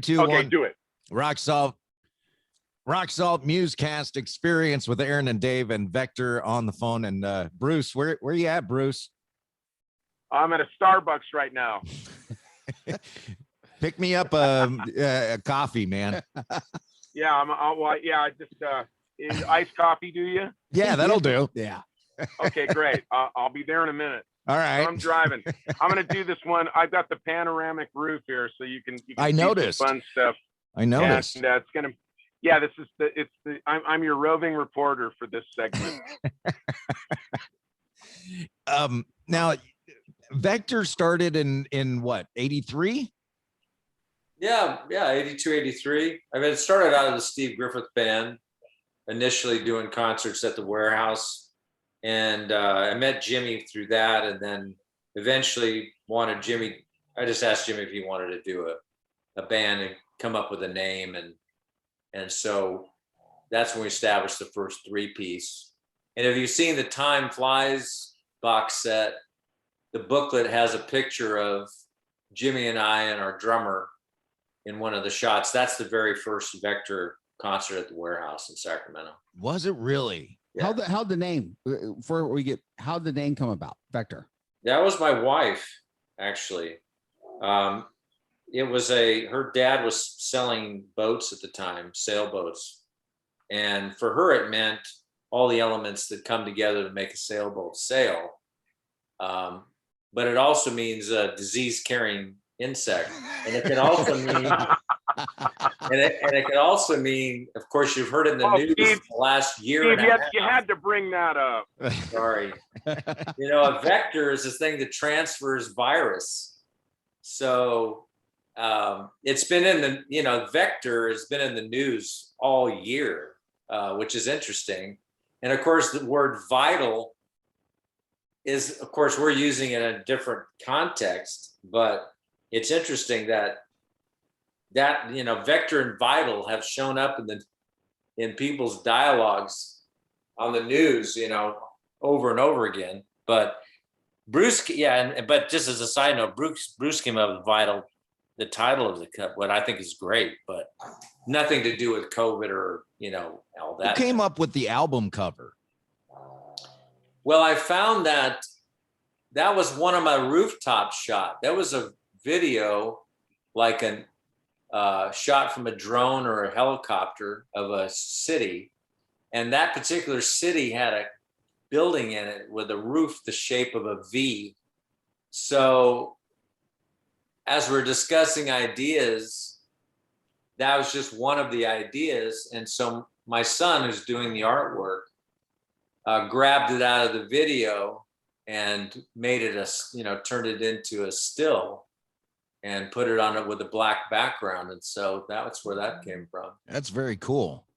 Two, Okay, one. do it. Rock Salt Musecast experience with Aaron and Dave and Vector on the phone. And Bruce, where you at, Bruce? I'm at a Starbucks right now. Pick me up a coffee, man. Yeah, I just iced coffee. Do you? Yeah, that'll do. Yeah. Okay, great. I'll be there in a minute. All right. I'm driving. I'm gonna do this one. I've got the panoramic roof here, so you can I see noticed. some fun stuff. I noticed. And it's gonna. Yeah, this is I'm your roving reporter for this segment. Now, Vector started in what, 83? Yeah, 82, 83. I mean, it started out as the Steve Griffith Band, initially doing concerts at the Warehouse. And I met Jimmy through that, and then eventually I just asked Jimmy if he wanted to do a band and come up with a name. And so that's when we established the first 3-piece. And if you've seen the Time Flies box set, the booklet has a picture of Jimmy and I and our drummer in one of the shots. That's the very first Vector concert at the Warehouse in Sacramento. Was it really? Yeah. How'd the name how'd the name come about, Vector? That was my wife, actually. It was her dad was selling boats at the time, sailboats. And for her, it meant all the elements that come together to make a sailboat sail. But it also means a disease-carrying insect. And it can also mean, and it can also mean, of course, you've heard in the news Steve, the last year. Steve, you had to bring that up. Sorry. A vector is this thing that transfers virus. So it's been in the, vector has been in the news all year, which is interesting. And of course, the word vital is, of course, we're using it in a different context, but it's interesting that vector and vital have shown up in people's dialogues on the news, over and over again. But Bruce, but just as a side note, Bruce came up with vital, the title of the cup, what I think is great, but nothing to do with COVID or all that. Who came up with the album cover? Well, I found that was one of my rooftop shot. That was a video, like a shot from a drone or a helicopter of a city. And that particular city had a building in it with a roof the shape of a V. So as we're discussing ideas, that was just one of the ideas. And so my son, who's doing the artwork, grabbed it out of the video and made it turned it into a still and put it on it with a black background. And so that's where that came from. That's very cool.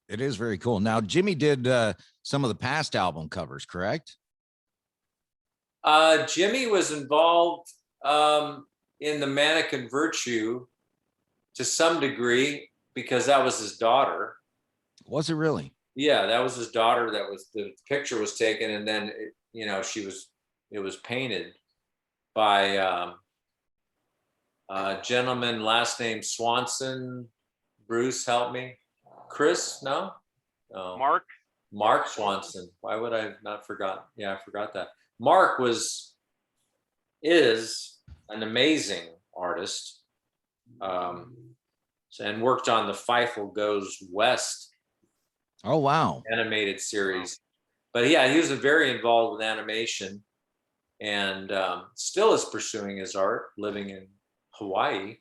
It is very cool. Now, Jimmy did some of the past album covers, correct? Jimmy was involved in the Mannequin Virtue to some degree because that was his daughter. Was it really? Yeah, that was his daughter. The picture was taken, and then it was painted by a gentleman, last name Swanson. Bruce, help me. Chris? No. Mark Swanson. Why would I not forgot? Yeah, I forgot that. Mark is an amazing artist, and worked on the Feifel Goes West. Oh, wow. Animated series. But yeah, he was very involved with animation and still is pursuing his art, living in Hawaii.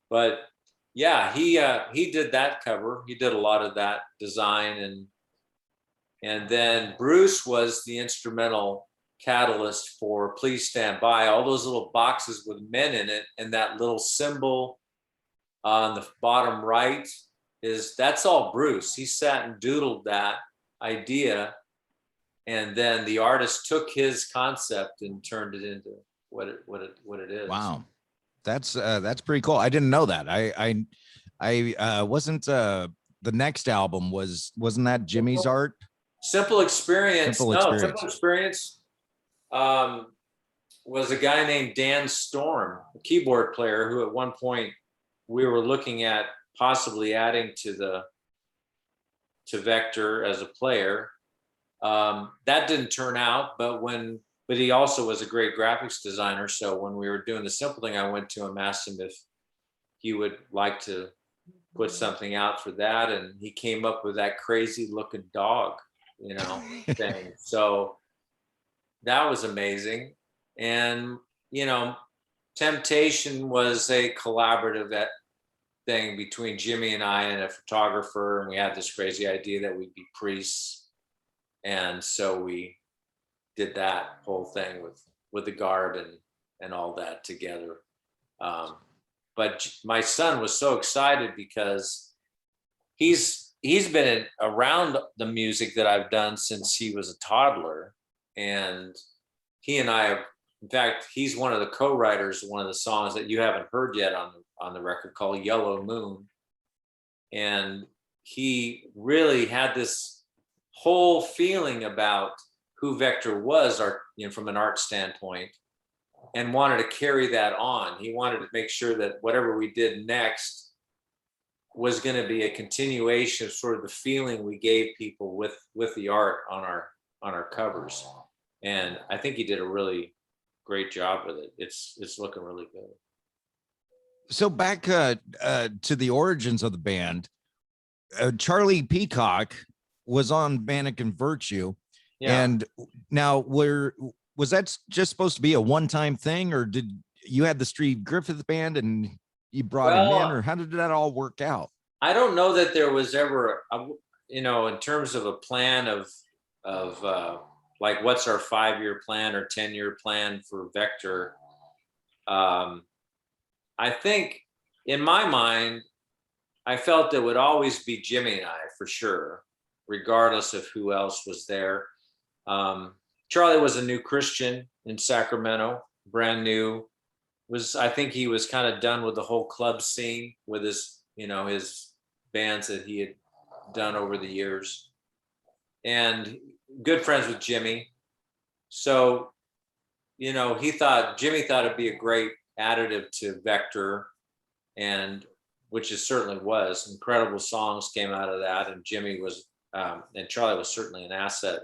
But yeah, he did that cover. He did a lot of that design. And then Bruce was the instrumental catalyst for Please Stand By. All those little boxes with men in it, and that little symbol on the bottom right, that's all Bruce. He sat and doodled that idea, and then the artist took his concept and turned it into what it is. Wow, that's pretty cool. I didn't know that. I wasn't. The next album wasn't that Jimmy's art? Simple Experience. Simple Experience was a guy named Dan Storm, a keyboard player who at one point we were looking at possibly adding to Vector as a player. That didn't turn out, but he also was a great graphics designer. So when we were doing the Simple Thing, I went to him, asked him if he would like to put something out for that, and he came up with that crazy looking dog, thing. So that was amazing. And Temptation was a collaborative thing between Jimmy and I and a photographer, and we had this crazy idea that we'd be priests, and so we did that whole thing with the garb and all that together. But my son was so excited because he's been around the music that I've done since he was a toddler, and he and I have. In fact, he's one of the co-writers of one of the songs that you haven't heard yet on the record, called Yellow Moon. And he really had this whole feeling about who Vector was, from an art standpoint, and wanted to carry that on. He wanted to make sure that whatever we did next was going to be a continuation of sort of the feeling we gave people with the art on our covers. And I think he did a really great job with it. It's looking really good. So back to the origins of the band, Charlie Peacock was on Mannequin Virtue. Yeah. And now was that just supposed to be a one-time thing, or did you had the Steve Griffith band and you brought him in, or how did that all work out? I don't know that there was ever, in terms of a plan of like what's our 5-year plan or 10-year plan for Vector. I think in my mind, I felt it would always be Jimmy and I for sure, regardless of who else was there. Charlie was a new Christian in Sacramento, brand new. I think he was kind of done with the whole club scene with his bands that he had done over the years, and good friends with Jimmy. So, Jimmy thought it'd be a great additive to Vector, and which it certainly was. Incredible songs came out of that, and Jimmy was, and Charlie was certainly an asset.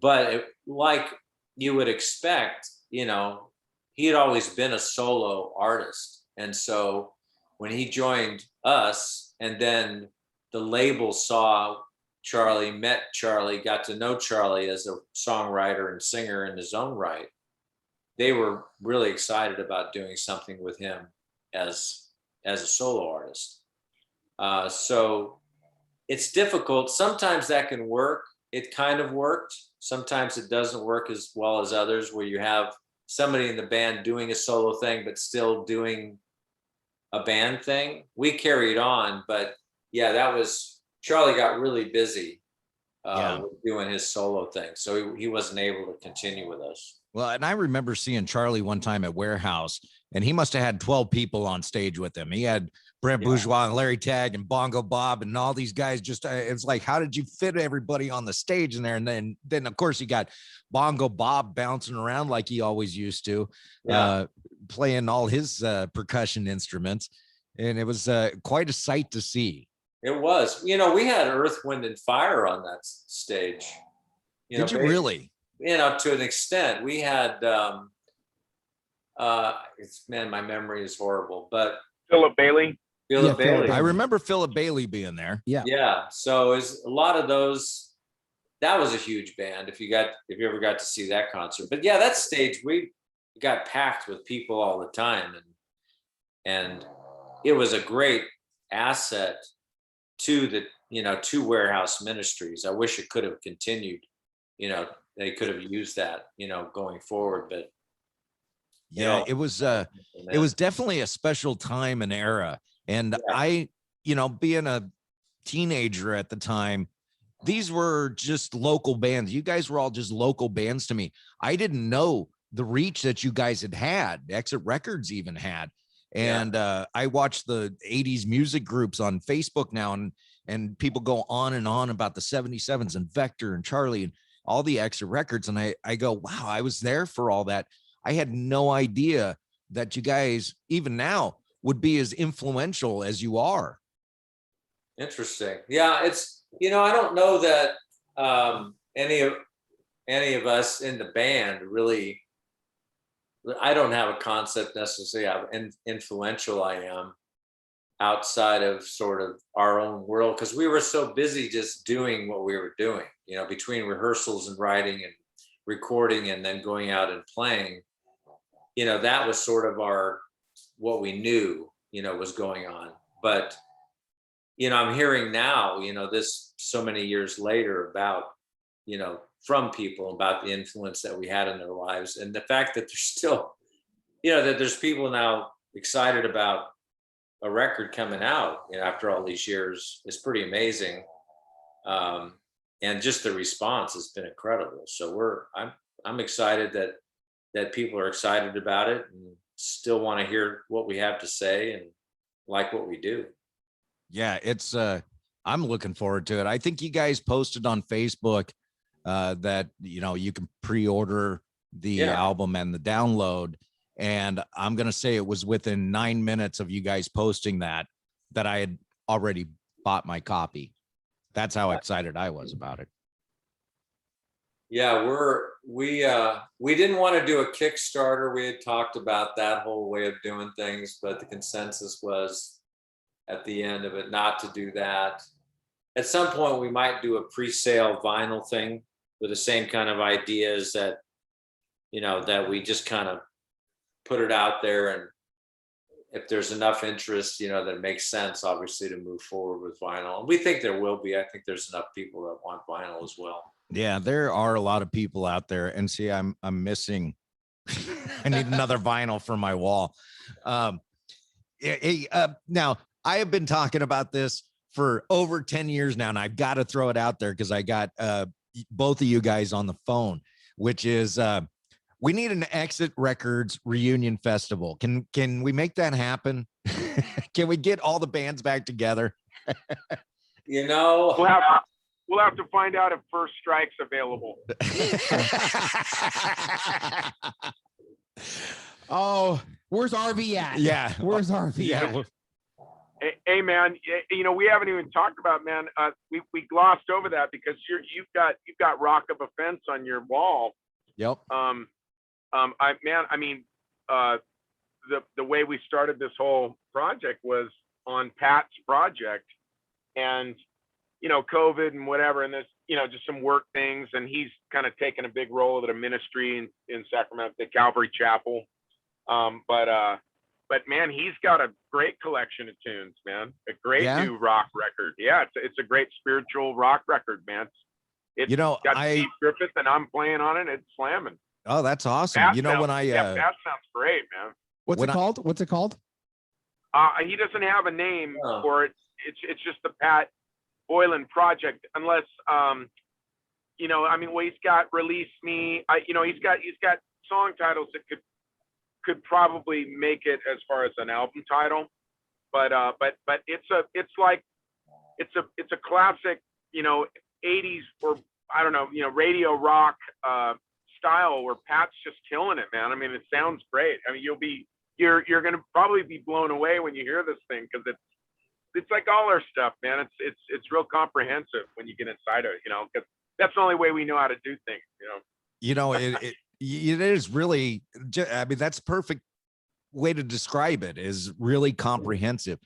But like you would expect, he had always been a solo artist. And so when he joined us, and then the label saw Charlie, met Charlie, got to know Charlie as a songwriter and singer in his own right, they were really excited about doing something with him as a solo artist. So it's difficult. Sometimes that can work. It kind of worked. Sometimes it doesn't work as well as others, where you have somebody in the band doing a solo thing, but still doing a band thing. We carried on, but yeah, Charlie got really busy with doing his solo thing. So he wasn't able to continue with us. Well, and I remember seeing Charlie one time at Warehouse, and he must have had 12 people on stage with him. He had Brent Bourgeois and Larry Tagg and Bongo Bob and all these guys. Just it's like, how did you fit everybody on the stage in there? And then of course you got Bongo Bob bouncing around like he always used to, playing all his percussion instruments, and it was quite a sight to see. It was. We had Earth, Wind, and Fire on that stage. Did you really? To an extent. We had my memory is horrible, but Philip Bailey. Philip Bailey. I remember Philip Bailey being there. Yeah. So it's a lot of those. That was a huge band. If you ever got to see that concert, but yeah, that stage we got packed with people all the time, and it was a great asset to to Warehouse Ministries. I wish it could have continued. They could have used that, going forward, but it was definitely a special time and era. And I, being a teenager at the time, these were just local bands. You guys were all just local bands to me. I didn't know the reach that you guys had. Exit Records even had. And I watch the 80s music groups on Facebook now, and people go on and on about the 77s and Vector and Charlie and all the Exit Records. And I go, wow, I was there for all that. I had no idea that you guys, even now, would be as influential as you are. Interesting. Yeah, it's, I don't know that any of us in the band really, I don't have a concept necessarily of influential I am outside of sort of our own world, because we were so busy just doing what we were doing, between rehearsals and writing and recording and then going out and playing. That was sort of what we knew, was going on. But I'm hearing now, this so many years later about, from people about the influence that we had in their lives, and the fact that there's still, that there's people now excited about a record coming out, after all these years is pretty amazing. And just the response has been incredible. So I'm excited that people are excited about it and still want to hear what we have to say and like what we do. Yeah, it's I'm looking forward to it. I think you guys posted on Facebook that you can pre-order the album and the download, and I'm gonna say it was within 9 minutes of you guys posting that I had already bought my copy. That's how excited I was about it. Yeah, we didn't want to do a Kickstarter. We had talked about that whole way of doing things, but the consensus was at the end of it not to do that. At some point, we might do a pre-sale vinyl thing with the same kind of ideas that, that we just kind of put it out there. And if there's enough interest, that it makes sense, obviously, to move forward with vinyl. And we think there will be. I think there's enough people that want vinyl as well. Yeah, there are a lot of people out there. And see, I'm missing. I need another vinyl for my wall. Now, I have been talking about this for over 10 years now, and I've got to throw it out there because I got both of you guys on the phone, which is we need an Exit Records reunion festival. Can we make that happen? Can we get all the bands back together? We'll have to find out if First Strike's available. Oh, where's RV at? Yeah. Where's RV at? Hey man, we haven't even talked about, man. We glossed over that because you've got Rock of Offense on your wall. Yep. The way we started this whole project was on Pat's project, and COVID and whatever, and there's just some work things, and he's kind of taken a big role at a ministry in Sacramento, the Calvary Chapel. But man, he's got a great collection of tunes, man. A great new rock record. Yeah, it's a great spiritual rock record, man. It's got Steve Griffith, and I'm playing on it. It's slamming. Oh, that's awesome. That that sounds great, man. What's it called? What's it called? He doesn't have a name for it. It's just the Pat Boylan project, unless he's got Release Me. He's got song titles that could probably make it as far as an album title, but it's a classic 80s or I don't know radio rock style where Pat's just killing it, man. I mean, it sounds great. I mean, you're gonna probably be blown away when you hear this thing, because it's like all our stuff, man. It's real comprehensive when you get inside of it, because that's the only way we know how to do things, It is really, that's perfect way to describe it, is really comprehensive.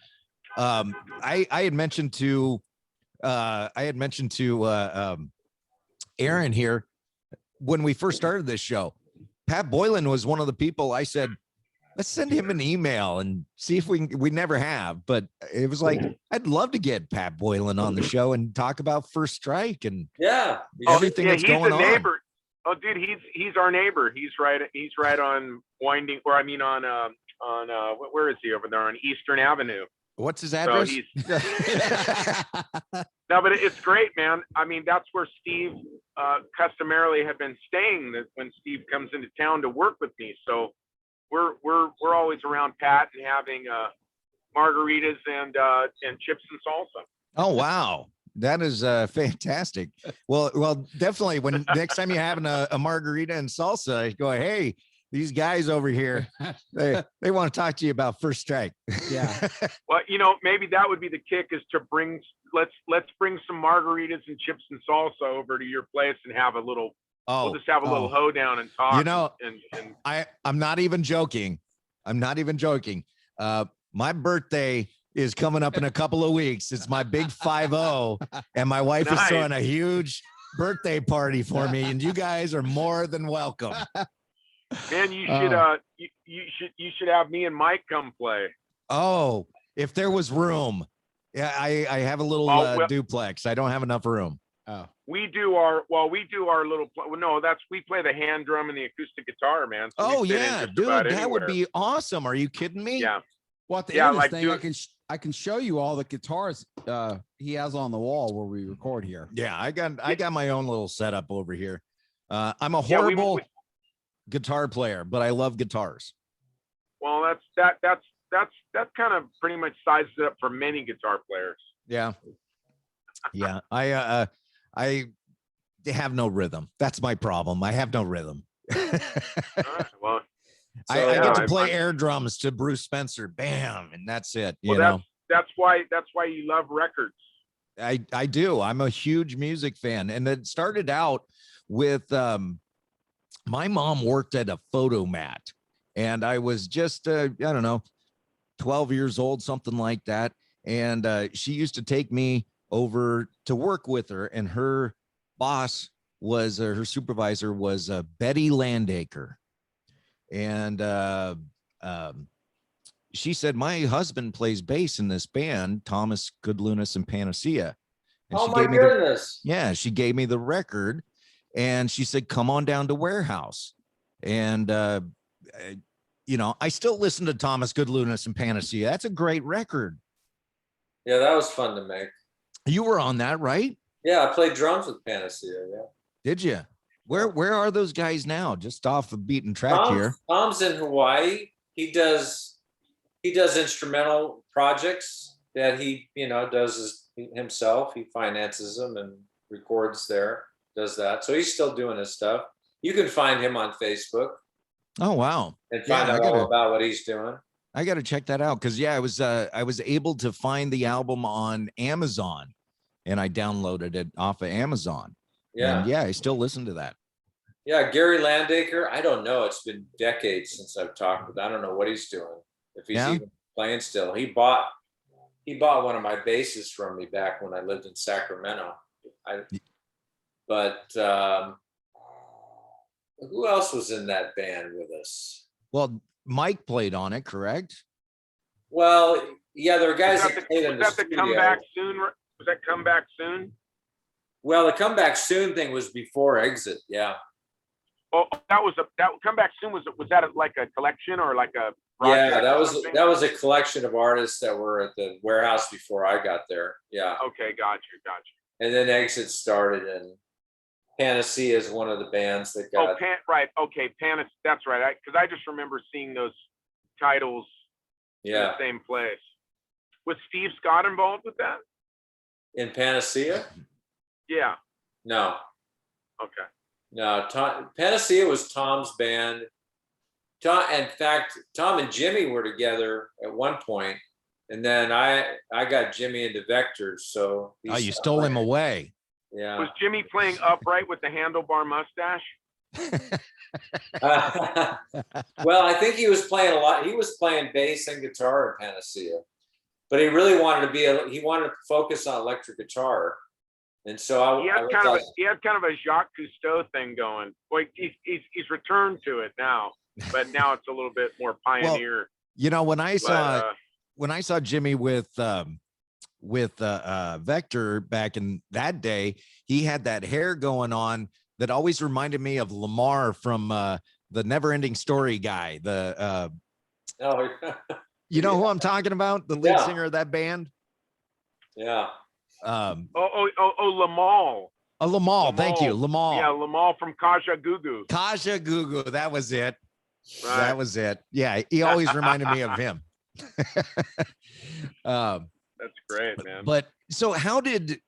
I had mentioned to Aaron here when we first started this show, Pat Boylan was one of the people I said, let's send him an email and see if we never have, but it was like, I'd love to get Pat Boylan on the show and talk about First Strike and everything that's going on. Neighbor. Oh, dude, he's our neighbor. He's right on Winding, or where is he over there on Eastern Avenue? What's his address? No, but it's great, man. I mean, that's where Steve customarily had been staying when Steve comes into town to work with me. So we're always around Pat and having margaritas and chips and salsa. Oh wow, that is fantastic. Well, definitely. When next time you're having a margarita and salsa, you go, hey, these guys over here, they want to talk to you about First Strike. Yeah. Well, maybe that would be the kick, is to let's bring some margaritas and chips and salsa over to your place and have a little. We'll just have a little hoedown and talk. And I'm not even joking. I'm not even joking. My birthday is coming up in a couple of weeks. It's my big 50, and my wife is throwing a huge birthday party for me, and you guys are more than welcome. Man, you should have me and Mike come play. Oh, if there was room. Yeah, I have a little duplex. I don't have enough room. Oh, we do our little we play the hand drum and the acoustic guitar, man. So oh yeah, dude, that would be awesome. Are you kidding me? Yeah. well, at the end of this thing, I can show you all the guitars he has on the wall where we record here. Yeah, I got my own little setup over here. I'm a horrible guitar player, but I love guitars. Well, that's kind of pretty much sized it up for many guitar players. Yeah. Yeah. I have no rhythm. That's my problem. I have no rhythm. All right, well, I get to play air drums to Bruce Spencer. Bam. And that's it. You know, that's why you love records. I do. I'm a huge music fan. And it started out with, my mom worked at a photo mat, and I was just, I don't know, 12 years old, something like that. And she used to take me over to work with her, and her boss was, her supervisor was Betty Landacre. And she said, my husband plays bass in this band, Thomas Goodlunas and Panacea. And Oh my goodness. she gave me the record, and she said, come on down to Warehouse. And, I still listen to Thomas Goodlunas and Panacea. That's a great record. Yeah, that was fun to make. You were on that, right? Yeah, I played drums with Panacea. Yeah. Did you? Where are those guys now? Just off the beaten track here. Tom's in Hawaii. He does instrumental projects that he does himself. He finances them and records there. Does that. So he's still doing his stuff. You can find him on Facebook. Oh wow! And find out all about what he's doing. I got to check that out because I was able to find the album on Amazon, and I downloaded it off of Amazon. Yeah, and I still listen to that. Yeah, Gary Landacre. I don't know. It's been decades since I've talked with. I don't know what he's doing. If he's even playing still. He bought one of my basses from me back when I lived in Sacramento. But who else was in that band with us? Well, Mike played on it, correct? Well, yeah, there are guys that played in the studio. Comeback soon? Was that Comeback Soon? Well, the Comeback Soon thing was before Exit. Yeah. Oh, that Comeback Soon was that like a collection or like a? Yeah, that was a collection of artists that were at the Warehouse before I got there. Yeah. Okay, got you. And then Exit started, and Panacea is one of the bands that got. Right. Okay, Panacea. That's right. Because I just remember seeing those titles in the same place. Was Steve Scott involved with that? In Panacea? Yeah. No. Okay. No, Panacea was Tom's band. In fact, Tom and Jimmy were together at one point, and then I got Jimmy into Vectors. So you stole him away. Yeah. Was Jimmy playing upright with the handlebar mustache? Well, I think he was playing a lot. He was playing bass and guitar in Panacea, but he really wanted to focus on electric guitar. And so he had kind of a Jacques Cousteau thing going. Like he's returned to it now, but now it's a little bit more pioneer. Well, when I saw Jimmy with Vector back in that day, he had that hair going on that always reminded me of Lamar from the Never Ending Story guy. You know who I'm talking about? The lead singer of that band. Yeah. Lamal. Lamal. Thank you, Lamal. Yeah, Lamal from Kaja Gugu. Kaja Gugu. That was it. Right. That was it. Yeah, he always reminded me of him. That's great, man. But so how did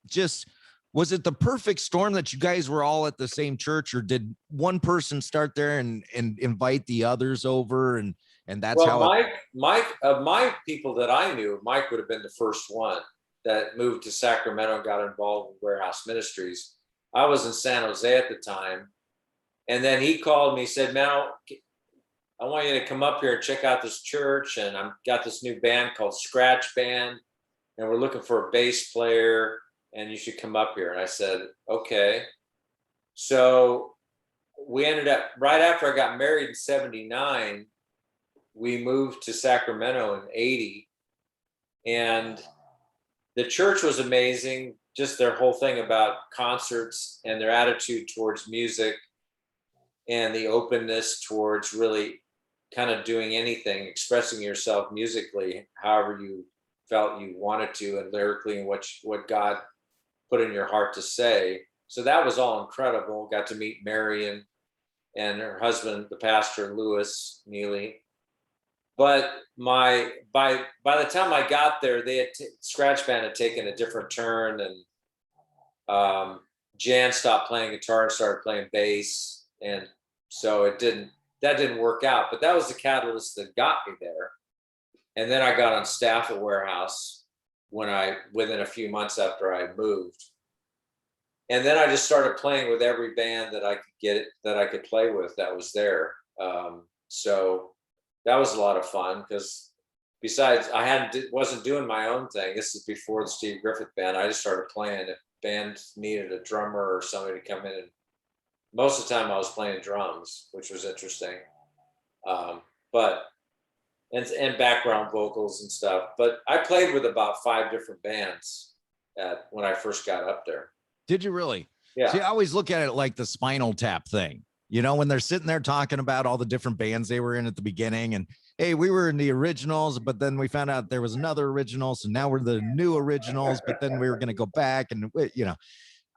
just Was it the perfect storm that you guys were all at the same church, or did one person start there and invite the others over, and that's Well, how it, Mike, of my people that I knew, Mike would have been the first one that moved to Sacramento and got involved in Warehouse Ministries. I was in San Jose at the time. And then he called me, said, "Man, I want you to come up here and check out this church. And I've got this new band called Scratch Band, and we're looking for a bass player, and you should come up here." And I said, "Okay." So we ended up, right after I got married in 79, we moved to Sacramento in 80. And the church was amazing, just their whole thing about concerts and their attitude towards music and the openness towards really kind of doing anything, expressing yourself musically, however you felt you wanted to, and lyrically, and what God put in your heart to say. So that was all incredible. Got to meet Marion and her husband, the pastor, Lewis Neely. But by the time I got there, they had Scratch Band had taken a different turn, and Jan stopped playing guitar and started playing bass. And so that didn't work out, but that was the catalyst that got me there. And then I got on staff at Warehouse within a few months after I moved. And then I just started playing with every band that I could play with that was there. So that was a lot of fun, because besides wasn't doing my own thing. This is before the Steve Griffith Band. I just started playing. If band needed a drummer or somebody to come in, and most of the time I was playing drums, which was interesting. But background vocals and stuff. But I played with about 5 different bands when I first got up there. did you really? Yeah. See, I always look at it like the Spinal Tap thing, when they're sitting there talking about all the different bands they were in at the beginning, and hey, we were in the originals, but then we found out there was another original, so now we're the new originals, but then we were going to go back, and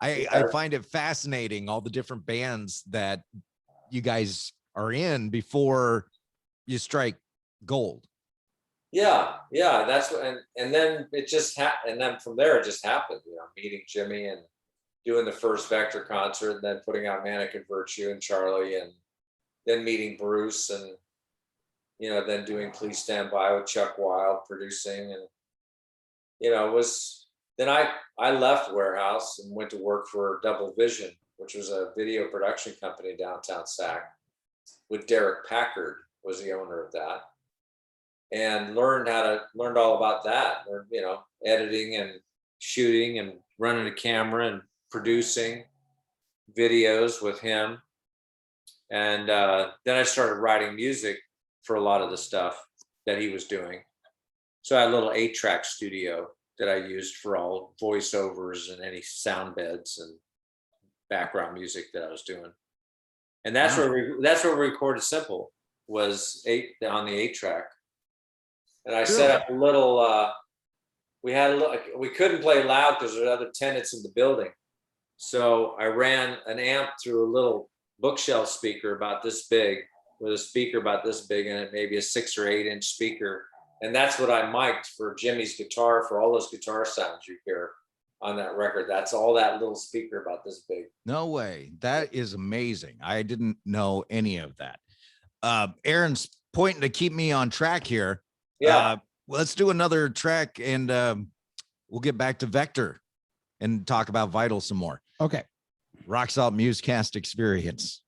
I find it fascinating, all the different bands that you guys are in before you strike gold. Yeah, that's what, and then it just happened, and then from there it just happened. Meeting Jimmy and doing the first Vector concert, and then putting out Manic and Virtue and Charlie, and then meeting Bruce, and then doing Please Stand By with Chuck Wild producing, and it was. Then I left Warehouse and went to work for Double Vision, which was a video production company downtown Sac, with Derek Packard was the owner of that, and learned all about that. Learned, editing and shooting and running a camera and producing videos with him. And then I started writing music for a lot of the stuff that he was doing. So I had a little 8-track studio that I used for all voiceovers and any sound beds and background music that I was doing. And that's where we recorded Simple, was on the 8-track. And I set up a little, we couldn't play loud because there were other tenants in the building. So I ran an amp through a little bookshelf speaker about this big, with a speaker about this big in it, maybe a 6 or 8 inch speaker. And that's what I mic'd for Jimmy's guitar, for all those guitar sounds you hear on that record. That's all that little speaker about this big. No way. That is amazing. I didn't know any of that. Aaron's pointing to keep me on track here. Yeah. Let's do another track, and we'll get back to Vector and talk about Vital some more. Okay. Rock Salt Musecast Experience.